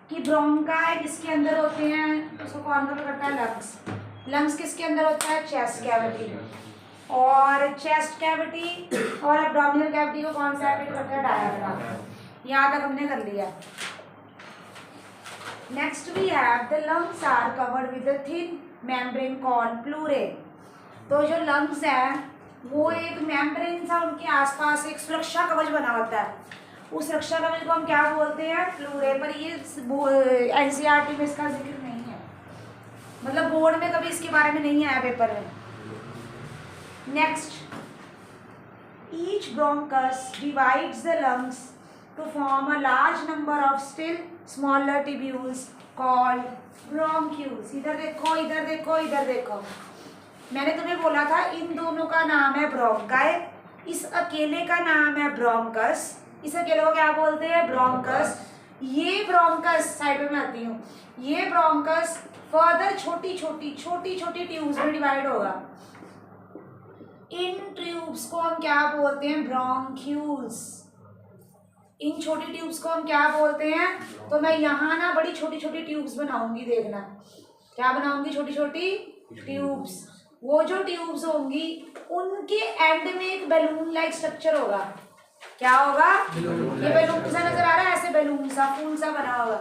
कि ब्रोंकाई किसके अंदर होते हैं, उसको कौन कवर करता है, लंग्स। लंग्स किसके अंदर होता है, चेस्ट कैविटी। और चेस्ट कैविटी और एब्डोमिनल कैविटी को कौन सेपरेट करता है, डायाफ्राम। यहाँ तक हमने कर लिया। Next we have the lungs are covered with a thin membrane called pleurae. तो जो लंग्स है वो एक मेम्ब्रेन सा उनके आसपास एक सुरक्षा कवच बना होता है, उस सुरक्षा कवच को हम क्या बोलते हैं, प्लूरे। पर ये एनसीईआरटी में इसका जिक्र नहीं है, मतलब बोर्ड में कभी इसके बारे में नहीं आया पेपर में। Next, each bronchus divides the lungs to form a large number of still smaller tubules called bronchioles. इधर देखो, इधर देखो, इधर देखो, मैंने तुम्हें बोला था इन दोनों का नाम है ब्रोंकाई, इस अकेले का नाम है ब्रोंकस। इस अकेले को क्या बोलते हैं, ब्रोंकस। ये ब्रोंकस, साइड में मैं आती हूँ, ये ब्रोंकस फर्दर छोटी छोटी ट्यूब्स में डिवाइड होगा। इन ट्यूब्स को हम क्या बोलते हैं, ब्रोंक्यूल्स। इन छोटी ट्यूब्स को हम क्या बोलते हैं, तो मैं यहाँ ना बड़ी छोटी छोटी ट्यूब्स बनाऊंगी, देखना क्या बनाऊंगी, छोटी छोटी ट्यूब्स। वो जो ट्यूब्स होंगी उनके एंड में एक बैलून लाइक स्ट्रक्चर होगा। क्या होगा, ये बैलून सा नजर आ रहा है, ऐसे बैलून सा फूल सा बना होगा।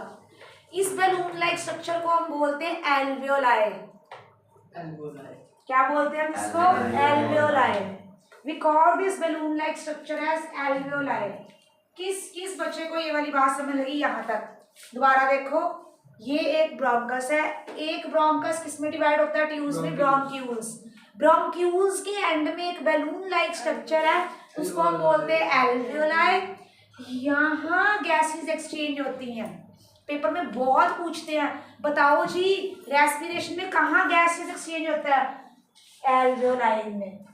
इस बैलून लाइक स्ट्रक्चर को हम बोलते हैं एल्वियोलाई। क्या बोलते हैं इसको, alveoli. We call this balloon like structure as alveoli. किस किस बच्चे को ये वाली बात समझ लगी यहाँ तक, दोबारा देखो, ये एक ब्रोंकस है, एक ब्रोंकस किसमें डिवाइड होता है, ट्यूब्स में, ब्रोंक्यूल्स। ब्रोंक्यूल्स के एंड में एक बैलून लाइक स्ट्रक्चर है, उसको हम बोलते हैं एल्वियोलाई। यहाँ गैसेस एक्सचेंज होती हैं, पेपर में बहुत पूछते हैं, बताओ जी रेस्पिरेशन में कहाँ गैसेस एक्सचेंज होता है, एल्वियोलाई में,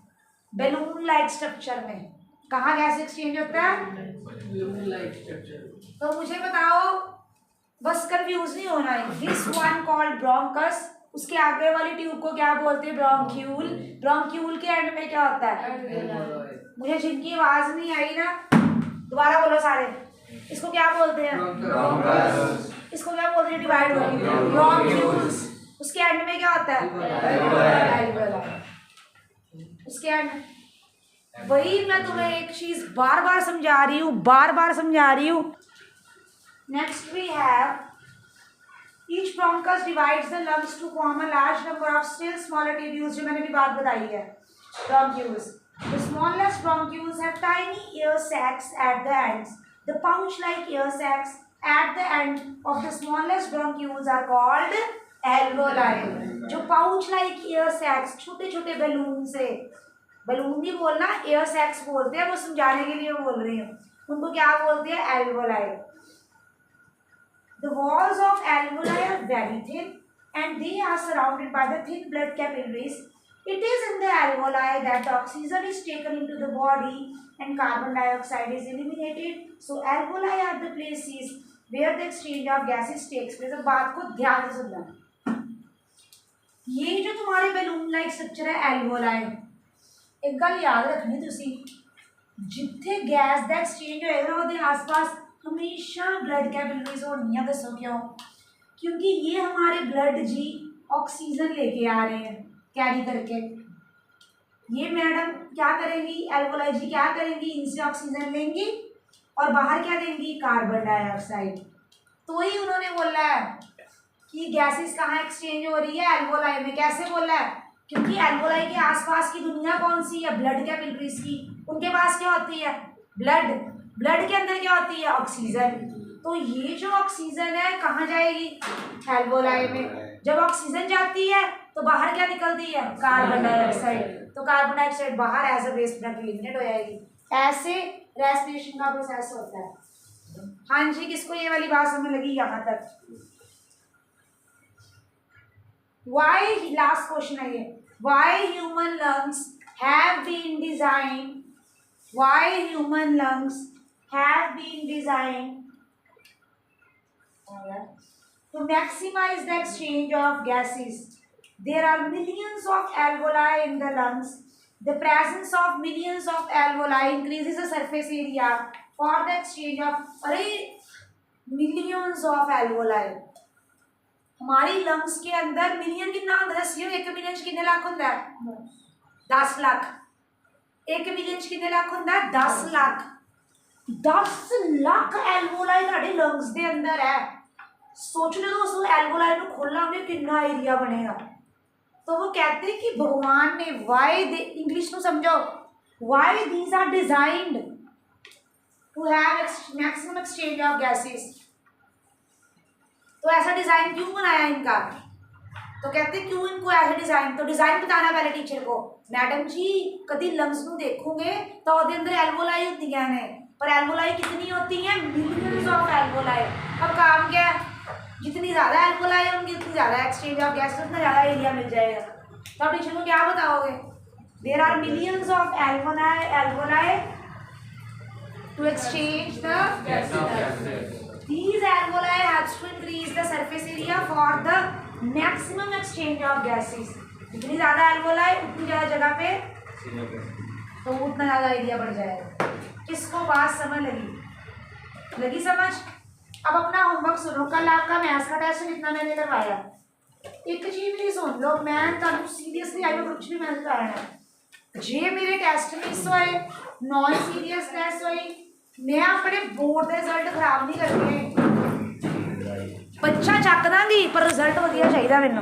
बैलून लाइक स्ट्रक्चर में। कहाँ गैस एक्सचेंज होता है, बैलून लाइक स्ट्रक्चर। तो मुझे बताओ, बस कंफ्यूज नहीं होना है, दिस वन कॉल्ड ब्रोंकस, उसके आगे वाली ट्यूब को क्या बोलते हैं, ब्रोंक्यूल। ब्रोंक्यूल के एंड में क्या होता है, मुझे जिनकी आवाज नहीं आई ना, दोबारा बोलो सारे, इसको क्या बोलते हैं, ब्रोंकस। इसको क्या बोलते हैं, डिवाइड होगी, ब्रोंक्यूल्स। उसके एंड में क्या होता है, एल्वियोलाई। उसके एंड, वही मैं तुम्हें एक चीज बार बार समझा रही हूँ, बार बार समझा रही हूँ। Next we have each bronchus divides the lungs to form a large number of still smaller tubules, जो मैंने भी बात बताई है, bronchioles. The smallest bronchioles have tiny air sacs at the ends. The pouch-like air sacs at the end of the smallest bronchioles are called alveoli. जो pouch-like air sacs, छोटे छोटे balloon से, बैलून भी बोलना, एयर सैक्स बोलते हैं, वो समझाने के लिए बोल रही हूँ, उनको क्या बोलते हैं, alveoli. The walls of alveoli are very thin and they are surrounded by the thin blood capillaries. It is in the alveoli that the oxygen is taken into the body and carbon dioxide is eliminated. So alveoli are the places where the exchange of gases takes place. अब बात को ध्यान से सुनना, ये जो तुम्हारे balloon like structure है एल्वोलाई, एक गल याद रखनी तुसी, जिथे गैस का एक्सचेंज होएगा ਉਹਦੇ आसपास हमेशा ब्लड कैपिलरीज होनी है। दसो क्यों, क्योंकि ये हमारे ब्लड जी ऑक्सीजन लेके आ रहे हैं कैरी करके। ये मैडम क्या करेंगी, एल्वोलाई जी क्या करेंगी, इनसे ऑक्सीजन लेंगी और बाहर क्या देंगी, कार्बन डाइऑक्साइड। तो ही उन्होंने बोला है कि गैसेस कहाँ एक्सचेंज हो रही है, एल्वोलाई में। कैसे बोला है, क्योंकि एल्वोलाई के आसपास की दुनिया कौन सी है, ब्लड कैपिलरीज की, उनके पास क्या होती है, ब्लड। ब्लड के अंदर क्या होती है, ऑक्सीजन। तो ये जो ऑक्सीजन है कहाँ जाएगी, एल्वोलाई में। जब ऑक्सीजन जाती है तो बाहर क्या निकलती है, कार्बन डाइऑक्साइड। तो कार्बन डाइऑक्साइड बाहर as a waste product eliminate हो जाएगी। ऐसे रेस्पिरेशन का प्रोसेस होता है। हाँ जी, किसको ये वाली बात समझ लगी यहाँ तक? वाई, लास्ट क्वेश्चन है ये, why human lungs have been designed, why human lungs have been designed to maximize the exchange of gases. There are millions of alveoli in the lungs. The presence of millions of alveoli increases the surface area for the exchange of, अरे millions of alveoli. हमारी lungs के अंदर million कितना होता है? 1 million कितने लाख होता है? 10 लाख। 1 मिलियन कितने लाख होता है? 10 लाख। 10 लाख एल्वोलाई ਤੁਹਾਡੇ लंग्स ਦੇ अंदर है। सोच लो दोस्तों, एल्वोलाई को खोलना हमें कितना एरिया बनेगा। तो वो कहते हैं कि भगवान ने वाई दे, इंग्लिश में समझो, why these are designed to have maximum exchange of gases. तो ऐसा डिजाइन क्यों बनाया इनका? तो कहते हैं क्यों इनको ऐसे डिजाइन, तो डिजाइन बताना पहले टीचर को। मैडम जी कभी लंग्स को देखोगे तो ਉਹਦੇ अंदर एल्वोलाई होती है, पर एल्वोलाई कितनी होती है? Millions of alveoli. अब काम क्या है? जितनी ज़्यादा एल्वोलाई होंगी उतनी ज़्यादा एक्सचेंज ऑफ गैस, उतना ज़्यादा एरिया मिल जाएगा। तो आप टीचर को क्या बताओगे? There are millions of alveoli to exchange the these alveoli helps to increase the surface area for the maximum exchange of gases। जितनी ज़्यादा एल्वोलाई उतनी ज़्यादा जगह पे तो उतना ज़्यादा एरिया बढ़ जाएगा। किसको बात समझ लगी समझ? अब अपना होमवर्क सुनो। कल आपका मैथ्स का टेस्ट जितना मैंने करवाया, एक चीज़ मेरी सुन लो, मैं तुम सीरियसली आई कुछ भी मैंने कराना जे मेरे टेस्ट मिस होए, नॉन सीरियस टेस्ट होए, मैं अपने बोर्ड के रिजल्ट खराब नहीं करने। बच्चा चक दांगी पर रिजल्ट वधिया चाहिए मैनू।